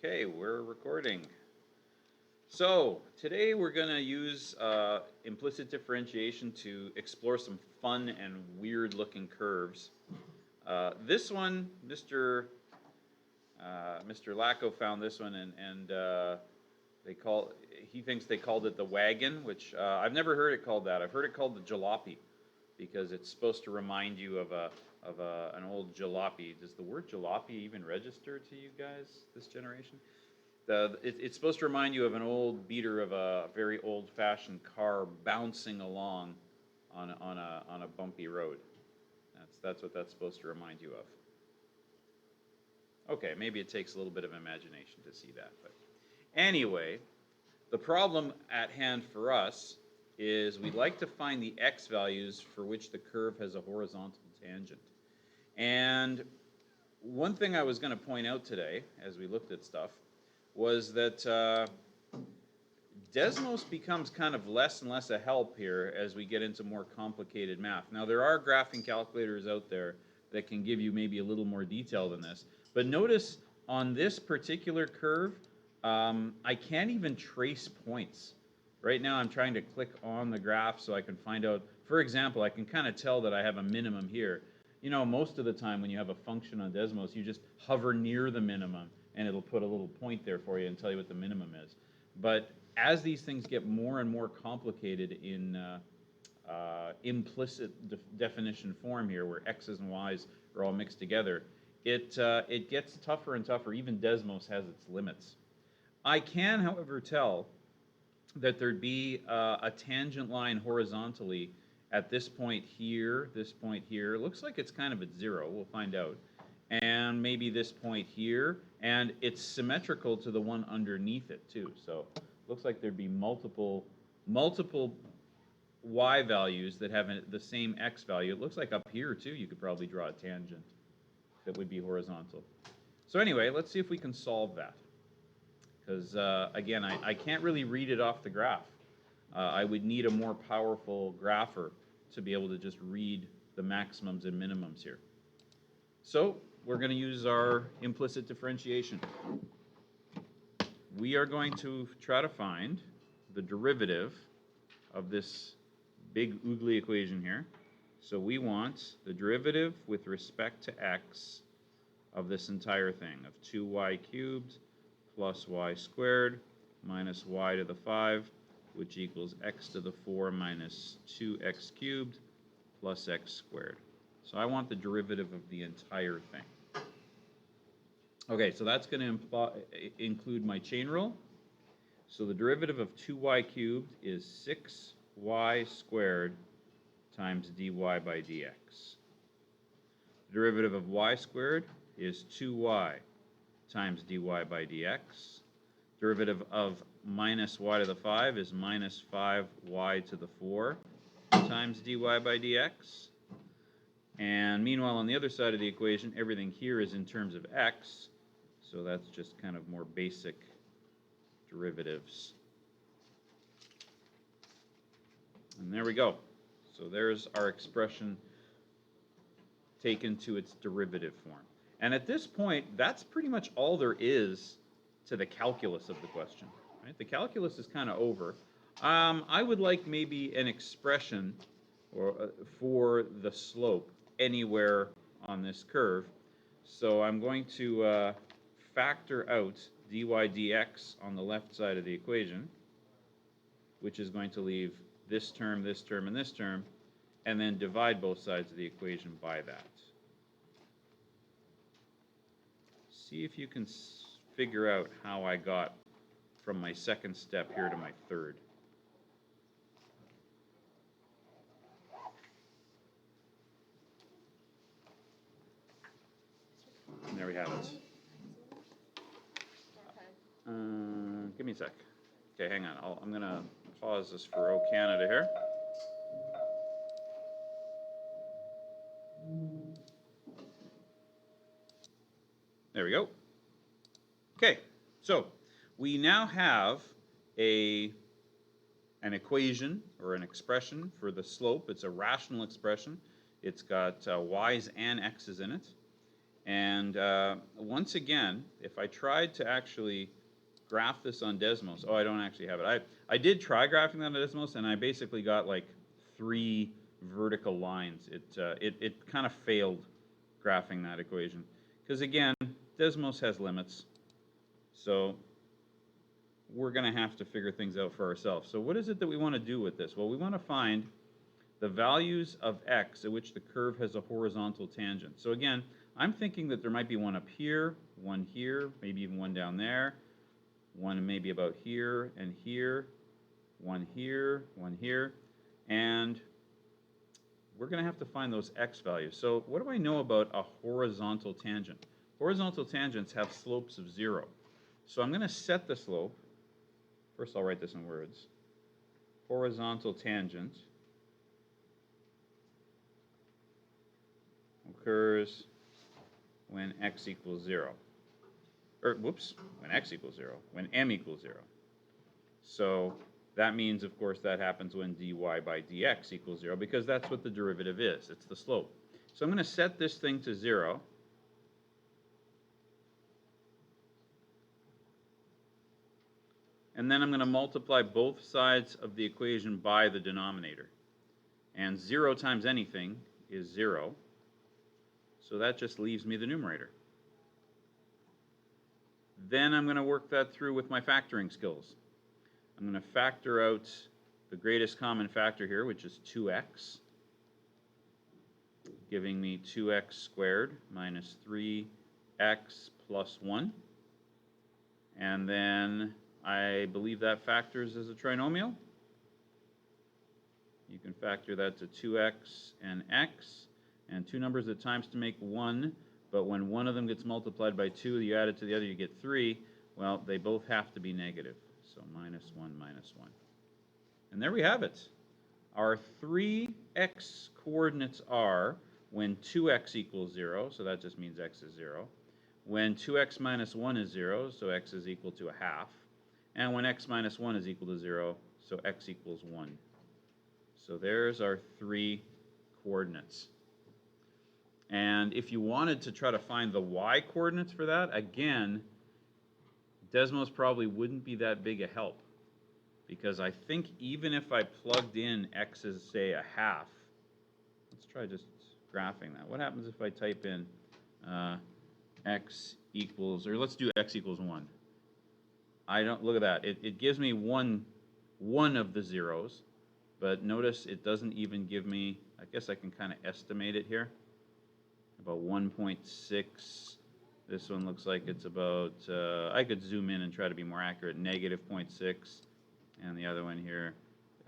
Okay, we're recording. So today we're going to use implicit differentiation to explore some fun and weird looking curves. This one, Mr. Lacko found this one, and he thinks they called it the wagon, which I've never heard it called that. I've heard it called the jalopy because it's supposed to remind you of an old jalopy. Does the word jalopy even register to you guys, this generation? It's supposed to remind you of an old beater of a very old-fashioned car bouncing along on a bumpy road. That's what that's supposed to remind you of. Okay, maybe it takes a little bit of imagination to see that, but anyway, the problem at hand for us is we'd like to find the x values for which the curve has a horizontal tangent. And one thing I was going to point out today, as we looked at stuff, was that Desmos becomes kind of less and less a help here as we get into more complicated math. Now, there are graphing calculators out there that can give you maybe a little more detail than this. But notice on this particular curve, I can't even trace points. Right now, I'm trying to click on the graph so I can find out. For example, I can kind of tell that I have a minimum here. You know, most of the time when you have a function on Desmos, you just hover near the minimum, and it'll put a little point there for you and tell you what the minimum is. But as these things get more and more complicated in implicit definition form here, where x's and y's are all mixed together, it gets tougher and tougher. Even Desmos has its limits. I can, however, tell that there'd be a tangent line horizontally at this point here, this point here. It looks like it's kind of at 0. We'll find out. And maybe this point here, and it's symmetrical to the one underneath it too. So it looks like there'd be multiple y values that have the same x value. It looks like up here too you could probably draw a tangent that would be horizontal. So anyway, let's see if we can solve that. Because again, I can't really read it off the graph. I would need a more powerful grapher to be able to just read the maximums and minimums here. So we're going to use our implicit differentiation. We are going to try to find the derivative of this big oogly equation here. So we want the derivative with respect to x of this entire thing, of 2y cubed plus y squared minus y to the 5, which equals x to the 4 minus 2x cubed plus x squared. So I want the derivative of the entire thing. Okay, so that's going to include my chain rule. So the derivative of 2y cubed is 6y squared times dy by dx. The derivative of y squared is 2y times dy by dx. Derivative of minus y to the 5 is minus 5y to the 4 times dy by dx. And meanwhile, on the other side of the equation, everything here is in terms of x, so that's just kind of more basic derivatives. And there we go. So there's our expression taken to its derivative form. And at this point, that's pretty much all there is to the calculus of the question. Right? The calculus is kind of over. I would like maybe an expression for the slope anywhere on this curve. So I'm going to factor out dy dx on the left side of the equation, which is going to leave this term, and this term, and then divide both sides of the equation by that. See if you can figure out how I got from my second step here to my third. And there we have it. Give me a sec. Okay, hang on. I'm going to pause this for O Canada here. There we go. Okay, so we now have an equation or an expression for the slope. It's a rational expression. It's got y's and x's in it. And once again, if I tried to actually graph this on Desmos, oh, I don't actually have it. I did try graphing that on Desmos, and I basically got like 3 vertical lines. It kind of failed graphing that equation. Because again, Desmos has limits. So we're going to have to figure things out for ourselves. So what is it that we want to do with this? Well, we want to find the values of x at which the curve has a horizontal tangent. So again, I'm thinking that there might be one up here, maybe even one down there, one maybe about here, one here, and we're going to have to find those x values. So what do I know about a horizontal tangent? Horizontal tangents have slopes of 0. So I'm going to set the slope. First, I'll write this in words. Horizontal tangent occurs when x equals 0. Or, whoops, when x equals 0, when m equals 0. So that means, of course, that happens when dy by dx equals 0, because that's what the derivative is. It's the slope. So I'm going to set this thing to 0. And then I'm going to multiply both sides of the equation by the denominator. And 0 times anything is 0. So that just leaves me the numerator. Then I'm going to work that through with my factoring skills. I'm going to factor out the greatest common factor here, which is 2x, giving me 2x squared minus 3x plus 1. And then I believe that factors as a trinomial. You can factor that to 2x and x, and 2 numbers at times to make 1, but when one of them gets multiplied by 2, you add it to the other, you get 3. Well, they both have to be negative, so minus 1, minus 1. And there we have it. Our 3x coordinates are when 2x equals 0, so that just means x is 0. When 2x minus 1 is 0, so x is equal to a half. And when x minus 1 is equal to 0, so x equals 1. So there's our 3 coordinates. And if you wanted to try to find the y coordinates for that, again, Desmos probably wouldn't be that big a help. Because I think even if I plugged in x as, say, a half, let's try just graphing that. What happens if I type in x equals, or let's do x equals 1. I don't, look at that. It gives me one of the zeros, but notice it doesn't even give me, I guess I can kind of estimate it here, about 1.6. This one looks like it's about, I could zoom in and try to be more accurate, negative 0.6, and the other one here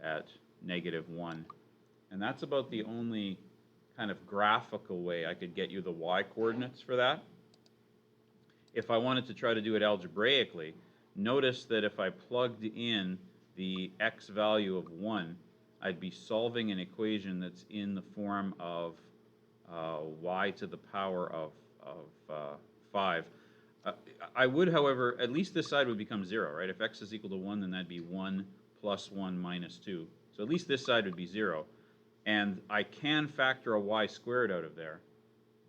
at negative 1. And that's about the only kind of graphical way I could get you the y coordinates for that. If I wanted to try to do it algebraically, notice that if I plugged in the x value of 1, I'd be solving an equation that's in the form of y to the power of 5. I would, however, at least this side would become 0, right? If x is equal to 1, then that'd be 1 plus 1 minus 2. So at least this side would be 0. And I can factor a y squared out of there,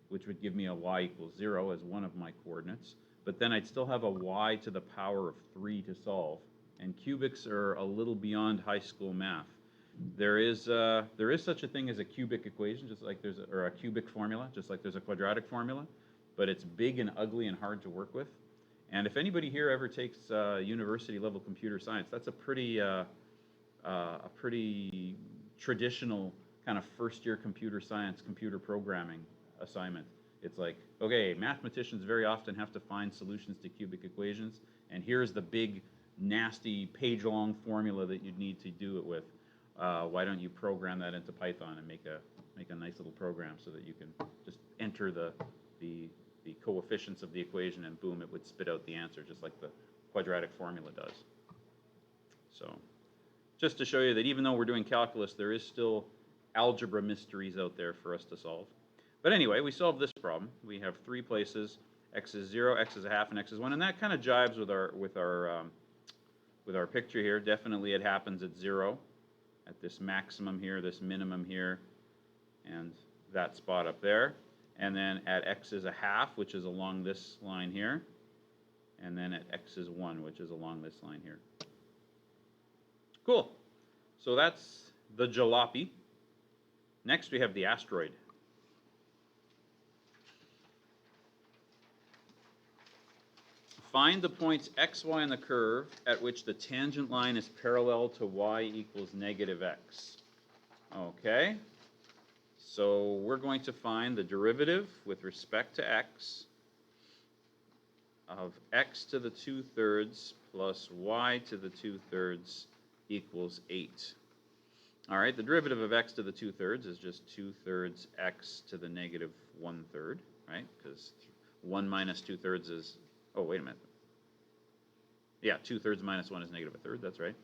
which would give me a y equals 0 as one of my coordinates. But then I'd still have a y to the power of 3 to solve. And cubics are a little beyond high school math. There is such a thing as a cubic equation, just like there's or a cubic formula, just like there's a quadratic formula, but it's big and ugly and hard to work with. And if anybody here ever takes university level computer science, that's a pretty traditional kind of first year computer science, computer programming assignment. It's like, okay, mathematicians very often have to find solutions to cubic equations, and here's the big, nasty, page-long formula that you'd need to do it with. Why don't you program that into Python and make a nice little program so that you can just enter the coefficients of the equation, and boom, it would spit out the answer, just like the quadratic formula does. So just to show you that even though we're doing calculus, there is still algebra mysteries out there for us to solve. But anyway, we solved this problem. We have 3 places: x is 0, x is a half, and x is 1, and that kind of jives with our picture here. Definitely, it happens at 0, at this maximum here, this minimum here, and that spot up there. and then at x is a half, which is along this line here, and then at x is 1, which is along this line here. Cool. So that's the jalopy. Next we have the asteroid. Find the points x, y on the curve at which the tangent line is parallel to y equals negative x. Okay, so we're going to find the derivative with respect to x of x to the 2/3 plus y to the 2/3 equals 8. All right, the derivative of x to the 2/3 is just 2/3 x to the negative 1/3, right? Because 1 minus 2/3 is, oh, wait a minute. Yeah, 2/3 minus 1 is negative 1/3, that's right.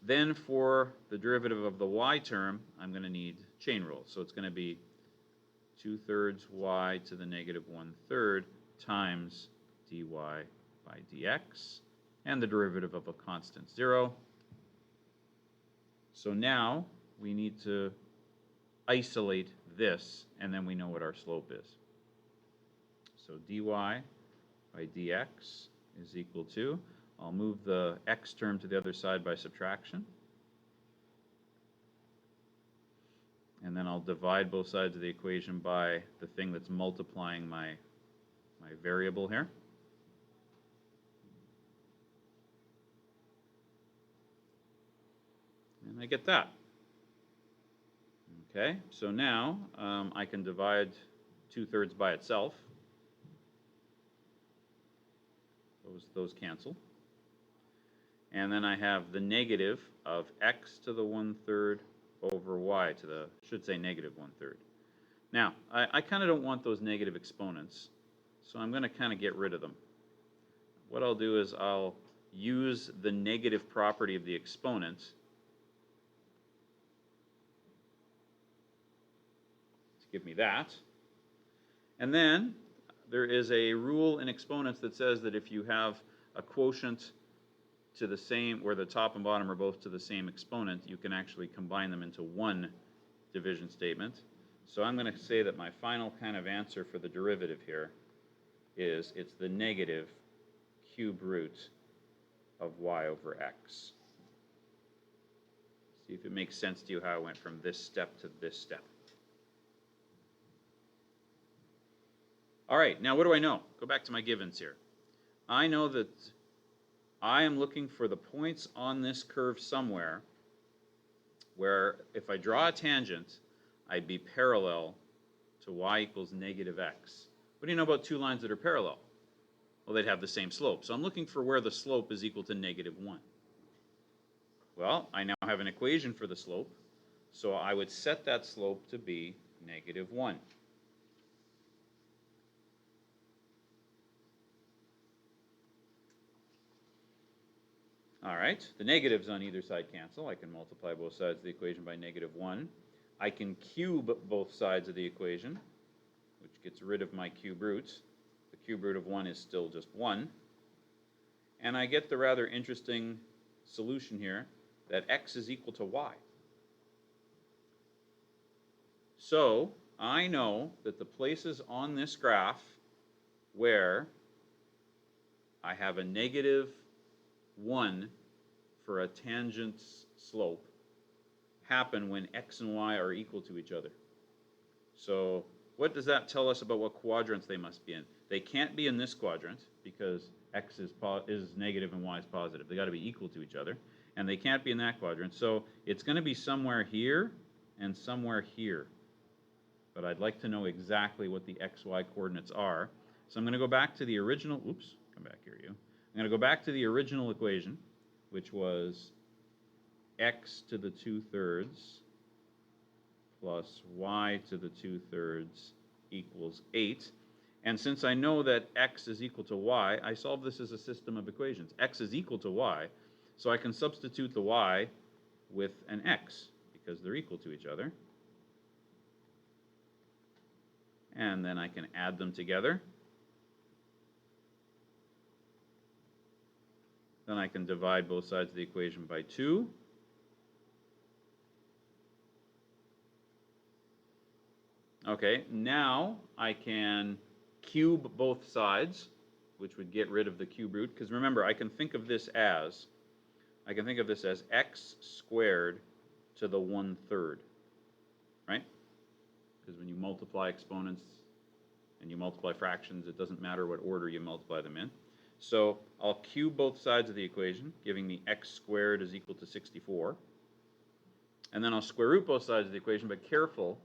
Then for the derivative of the y term, I'm going to need chain rule. So it's going to be 2/3 y to the negative 1/3 times dy by dx, and the derivative of a constant 0. So now we need to isolate this, and then we know what our slope is. So dy by dx is equal to, I'll move the x term to the other side by subtraction. And then I'll divide both sides of the equation by the thing that's multiplying my variable here. And I get that. Okay, so now I can divide 2/3 by itself. Those cancel. And then I have the negative of x to the 1/3 over y to the, should say negative 1/3. Now, I kind of don't want those negative exponents, so I'm going to kind of get rid of them. What I'll do is I'll use the negative property of the exponent to give me that. And then there is a rule in exponents that says that if you have a quotient to the same, where the top and bottom are both to the same exponent, you can actually combine them into one division statement. So I'm going to say that my final kind of answer for the derivative here is it's the negative cube root of y over x. See if it makes sense to you how I went from this step to this step. All right, now what do I know? Go back to my givens here. I know that I am looking for the points on this curve somewhere where if I draw a tangent, I'd be parallel to y equals negative x. What do you know about two lines that are parallel? Well, they'd have the same slope. So I'm looking for where the slope is equal to negative 1. Well, I now have an equation for the slope, so I would set that slope to be negative 1. All right, the negatives on either side cancel. I can multiply both sides of the equation by negative 1. I can cube both sides of the equation, which gets rid of my cube roots. The cube root of 1 is still just 1. And I get the rather interesting solution here that x is equal to y. So I know that the places on this graph where I have a negative 1 for a tangent slope happen when x and y are equal to each other. So what does that tell us about what quadrants they must be in? They can't be in this quadrant because x is negative and y is positive. They got to be equal to each other. And they can't be in that quadrant. So it's going to be somewhere here and somewhere here. But I'd like to know exactly what the xy coordinates are. So I'm going to go back to the original, oops, come back here, you. I'm going to go back to the original equation, which was x to the 2/3 plus y to the 2/3 equals 8. And since I know that x is equal to y, I solve this as a system of equations. X is equal to y, so I can substitute the y with an x because they're equal to each other. And then I can add them together. Then I can divide both sides of the equation by 2. Okay, now I can cube both sides, which would get rid of the cube root, because remember, I can think of this as x squared to the 1/3, right? Because when you multiply exponents and you multiply fractions, it doesn't matter what order you multiply them in. So I'll cube both sides of the equation, giving me x squared is equal to 64. And then I'll square root both sides of the equation, but careful,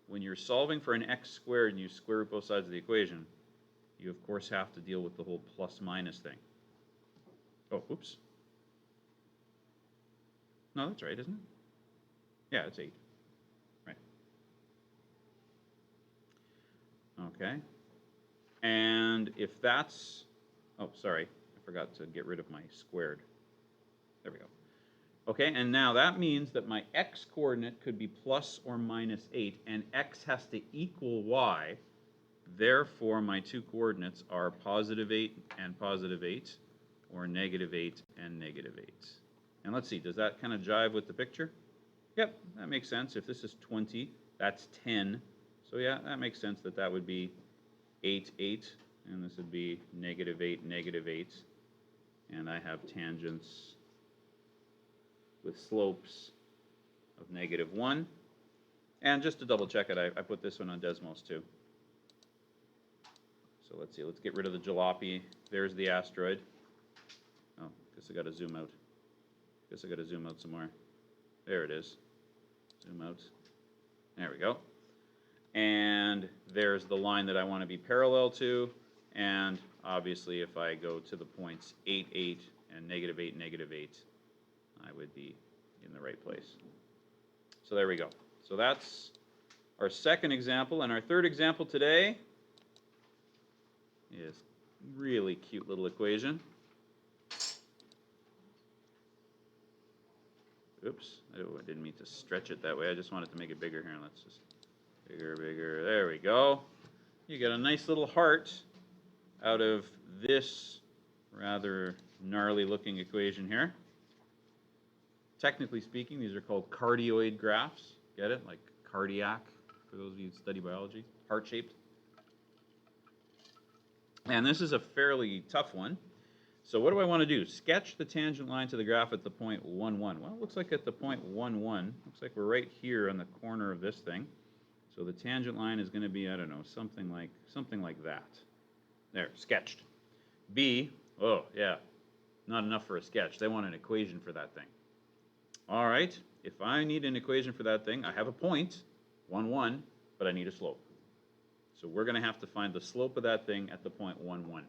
when you're solving for an x squared and you square root both sides of the equation, you of course have to deal with the whole plus minus thing. Oh, oops. No, that's right, isn't it? Yeah, it's 8. Right. Okay. And if that's, oh, sorry, I forgot to get rid of my squared. There we go. Okay, and now that means that my x coordinate could be plus or minus 8, and x has to equal y. Therefore, my two coordinates are positive 8 and positive 8, or negative 8 and negative 8. And let's see, does that kind of jive with the picture? Yep, that makes sense. If this is 20, that's 10. So yeah, that makes sense that that would be 8, 8, and this would be negative 8, negative 8. And I have tangents with slopes of negative 1. And just to double check it, I put this one on Desmos too. So let's see, let's get rid of the jalopy. There's the asteroid. Oh, guess I got to zoom out. Guess I got to zoom out some more. There it is. Zoom out. There we go. And there's the line that I want to be parallel to. And obviously, if I go to the points 8, 8, and negative 8, negative 8, I would be in the right place. So there we go. So that's our second example. And our third example today is really cute little equation. Oops, I didn't mean to stretch it that way. I just wanted to make it bigger here. Let's just bigger, bigger. There we go. You get a nice little heart out of this rather gnarly looking equation here. Technically speaking, these are called cardioid graphs. Get it? Like cardiac, for those of you who study biology. Heart-shaped. And this is a fairly tough one. So what do I want to do? Sketch the tangent line to the graph at the point 1, 1. Well, it looks like at the point 1, 1, looks like we're right here on the corner of this thing. So the tangent line is going to be, I don't know, something like that. There, sketched. B, oh yeah, not enough for a sketch. They want an equation for that thing. All right, if I need an equation for that thing, I have a point, 1, 1, but I need a slope. So we're going to have to find the slope of that thing at the point 1, 1.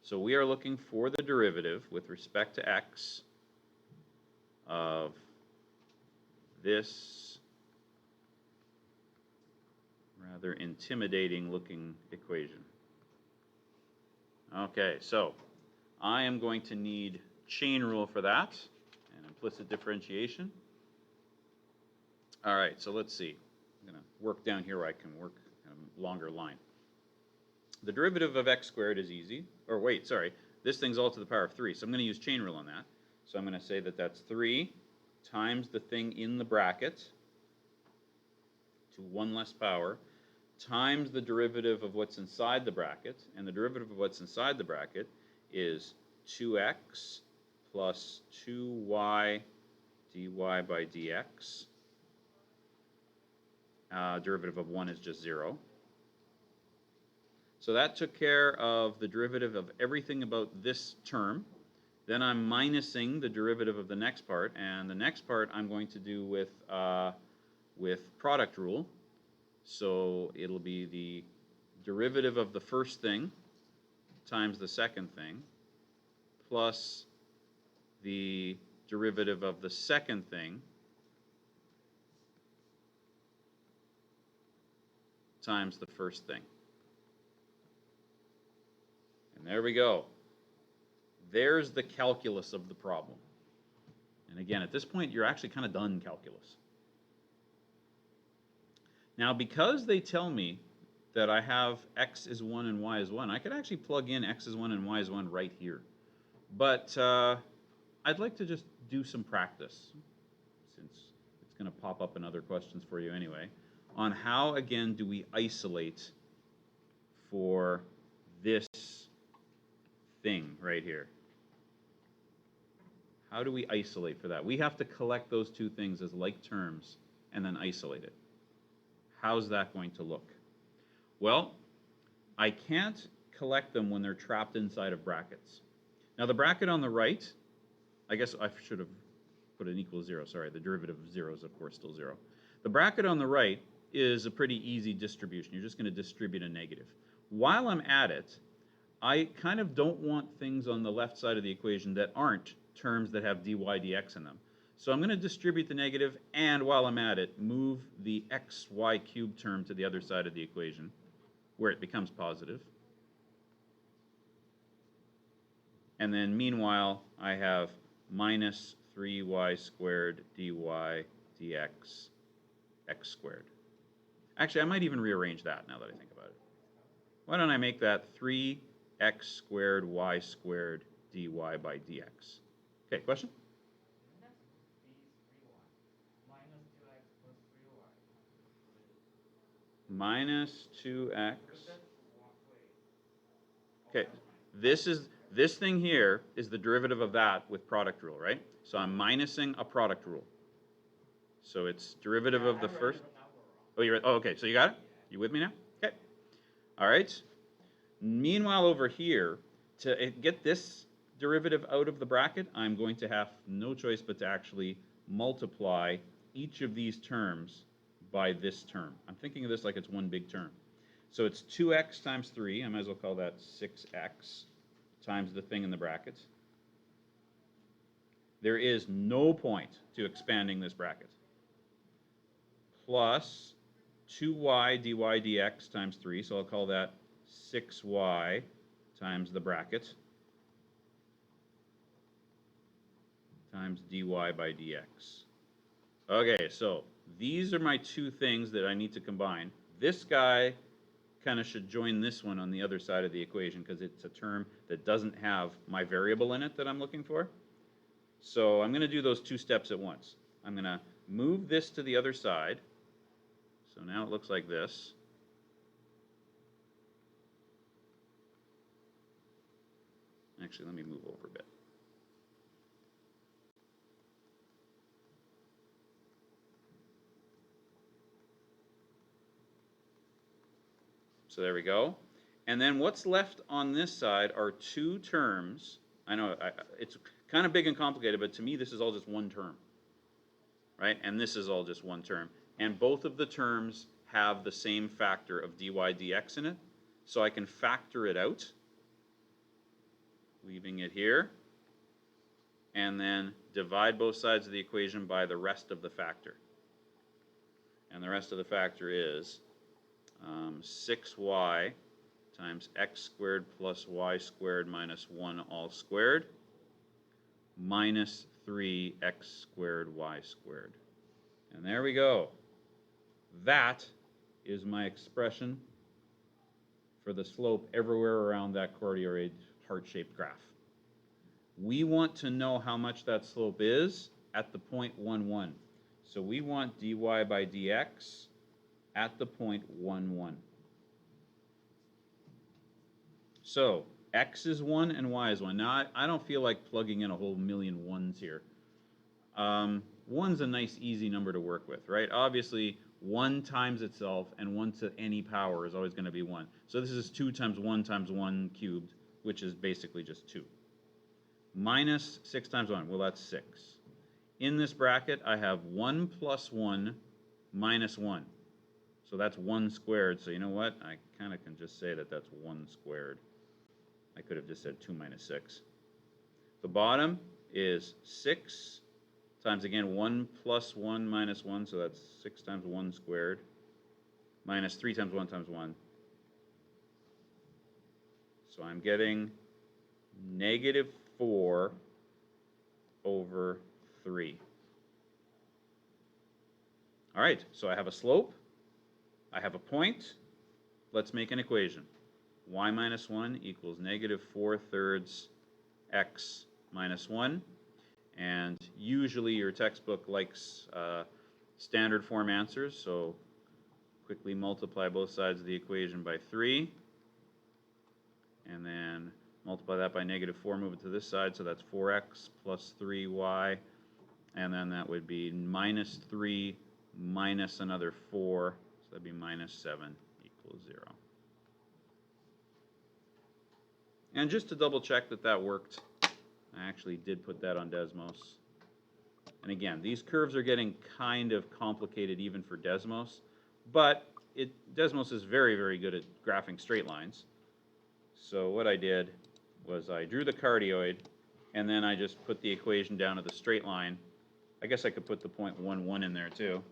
So we are looking for the derivative with respect to x of this rather intimidating looking equation. Okay, so I am going to need chain rule for that and implicit differentiation. All right, so let's see. I'm going to work down here where I can work a longer line. The derivative of x squared is easy. Or wait, sorry. This thing's all to the power of 3, so I'm going to use chain rule on that. So I'm going to say that that's 3 times the thing in the bracket to 1 less power times the derivative of what's inside the bracket. And the derivative of what's inside the bracket is 2x plus 2y dy by dx. Derivative of 1 is just 0. So that took care of the derivative of everything about this term. Then I'm minusing the derivative of the next part, and the next part I'm going to do with product rule. So it'll be the derivative of the first thing times the second thing plus the derivative of the second thing times the first thing. And there we go. There's the calculus of the problem. And again, at this point, you're actually kind of done calculus. Now, because they tell me that I have x is 1 and y is 1, I could actually plug in x is 1 and y is 1 right here. But I'd like to just do some practice, since it's going to pop up in other questions for you anyway. on how, again, do we isolate for this thing right here. How do we isolate for that? We have to collect those two things as like terms and then isolate it. How's that going to look? Well, I can't collect them when they're trapped inside of brackets. Now the bracket on the right, I guess I should have put an equal 0. Sorry, the derivative of 0 is of course still 0. The bracket on the right is a pretty easy distribution. You're just going to distribute a negative. While I'm at it, I kind of don't want things on the left side of the equation that aren't terms that have dy dx in them. So I'm going to distribute the negative, and while I'm at it, move the xy cubed term to the other side of the equation, where it becomes positive. And then meanwhile, I have minus 3y squared dy dx x squared. Actually, I might even rearrange that now that I think about it. Why don't I make that 3x squared y squared dy by dx? Okay, question? Minus 2x. Okay, this thing here is the derivative of that with product rule, right? So I'm minusing a product rule. So it's derivative of the first. Oh, you're. Oh, okay. So you got it? You with me now? Okay. All right. Meanwhile, over here, to get this derivative out of the bracket, I'm going to have no choice but to actually multiply each of these terms by this term. I'm thinking of this like it's one big term. So it's 2x times 3. I might as well call that 6x times the thing in the brackets. There is no point to expanding this bracket. Plus 2y dy dx times 3, so I'll call that 6y times the bracket times dy by dx. Okay, so these are my two things that I need to combine. This guy kind of should join this one on the other side of the equation because it's a term that doesn't have my variable in it that I'm looking for. So I'm going to do those two steps at once. I'm going to move this to the other side. So now it looks like this. Actually, let me move over a bit. So there we go. And then what's left on this side are two terms. I know it's kind of big and complicated, but to me this is all just one term, right? And this is all just one term. And both of the terms have the same factor of dy dx in it. So I can factor it out, leaving it here, and then divide both sides of the equation by the rest of the factor. And the rest of the factor is 6y times x squared plus y squared minus 1 all squared minus 3x squared y squared. And there we go. That is my expression for the slope everywhere around that chordioid heart-shaped graph. We want to know how much that slope is at the point 1, 1. So we want dy by dx at the point 1, 1. So x is 1 and y is 1. Now, I don't feel like plugging in a whole million ones here. 1's a nice, easy number to work with, right? Obviously, 1 times itself and 1 to any power is always going to be 1. So this is 2 times 1 cubed, which is basically just 2. Minus 6 times 1, well, that's 6. In this bracket, I have 1 plus 1 minus 1. So that's 1 squared. So you know what? I kind of can just say that that's 1 squared. I could have just said 2 minus 6. The bottom is 6 times, again, 1 plus 1 minus 1. So that's 6 times 1 squared minus 3 times 1 times 1. So I'm getting negative 4 over 3. All right, so I have a slope. I have a point. Let's make an equation. Y minus 1 equals negative 4/3 x minus 1. And usually your textbook likes standard form answers, so quickly multiply both sides of the equation by 3. And then multiply that by -4, move it to this side, so that's 4x plus 3y. And then that would be -3 minus another 4, so that'd be -7 equals 0. And just to double check that that worked, I actually did put that on Desmos. And again, these curves are getting kind of complicated even for Desmos, but Desmos is very, very good at graphing straight lines. So what I did was I drew the cardioid, and then I just put the equation down to the straight line. I guess I could put the 0.11 in there too.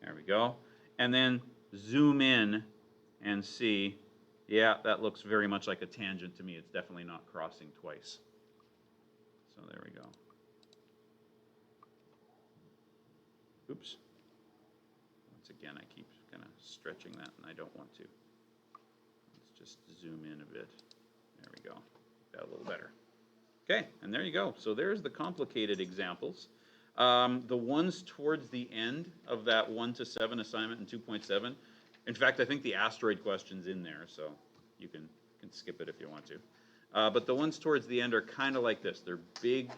There we go. And then zoom in and see, yeah, that looks very much like a tangent to me. It's definitely not crossing twice. So there we go. Oops. Once again, I keep kind of stretching that, and I don't want to. Let's just zoom in a bit. There we go. Got a little better. Okay, and there you go. So there's the complicated examples. The ones towards the end of that 1 to 7 assignment in 2.7, in fact, I think the asteroid question's in there, so you can skip it if you want to. But the ones towards the end are kind of like this. They're big,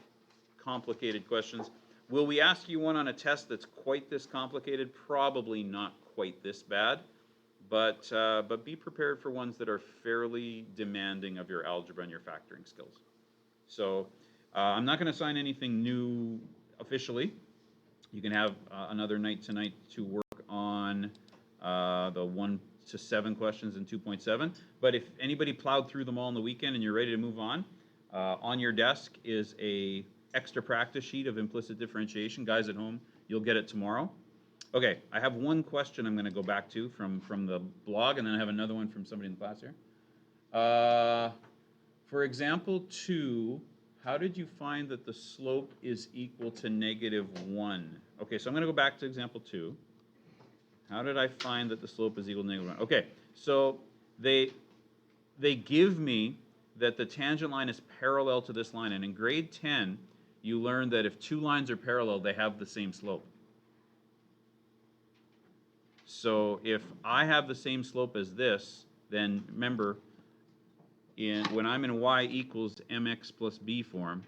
complicated questions. Will we ask you one on a test that's quite this complicated? Probably not quite this bad, but be prepared for ones that are fairly demanding of your algebra and your factoring skills. So I'm not going to assign anything new officially. You can have another night tonight to work on the 1 to 7 questions in 2.7. But if anybody plowed through them all in the weekend and you're ready to move on your desk is a extra practice sheet of implicit differentiation. Guys at home, you'll get it tomorrow. Okay, I have one question I'm going to go back to from the blog, and then I have another one from somebody in the class here. For example 2, how did you find that the slope is equal to -1? Okay, so I'm going to go back to example 2. How did I find that the slope is equal to -1? Okay, so they give me that the tangent line is parallel to this line, and in grade 10, you learn that if 2 lines are parallel, they have the same slope. So if I have the same slope as this, then remember, when I'm in y equals mx plus b form,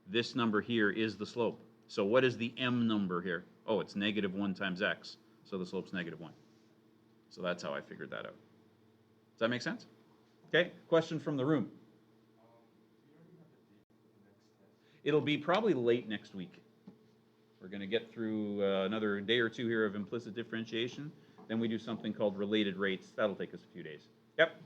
this number here is the slope. So what is the m number here? Oh, it's -1 times x, so the slope's -1. So that's how I figured that out. Does that make sense? Okay, question from the room. It'll be probably late next week. We're going to get through another day or 2 here of implicit differentiation. Then we do something called related rates. That'll take us a few days. Yep.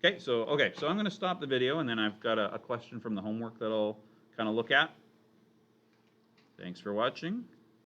Okay, so I'm going to stop the video, and then I've got a question from the homework that I'll kind of look at. Thanks for watching.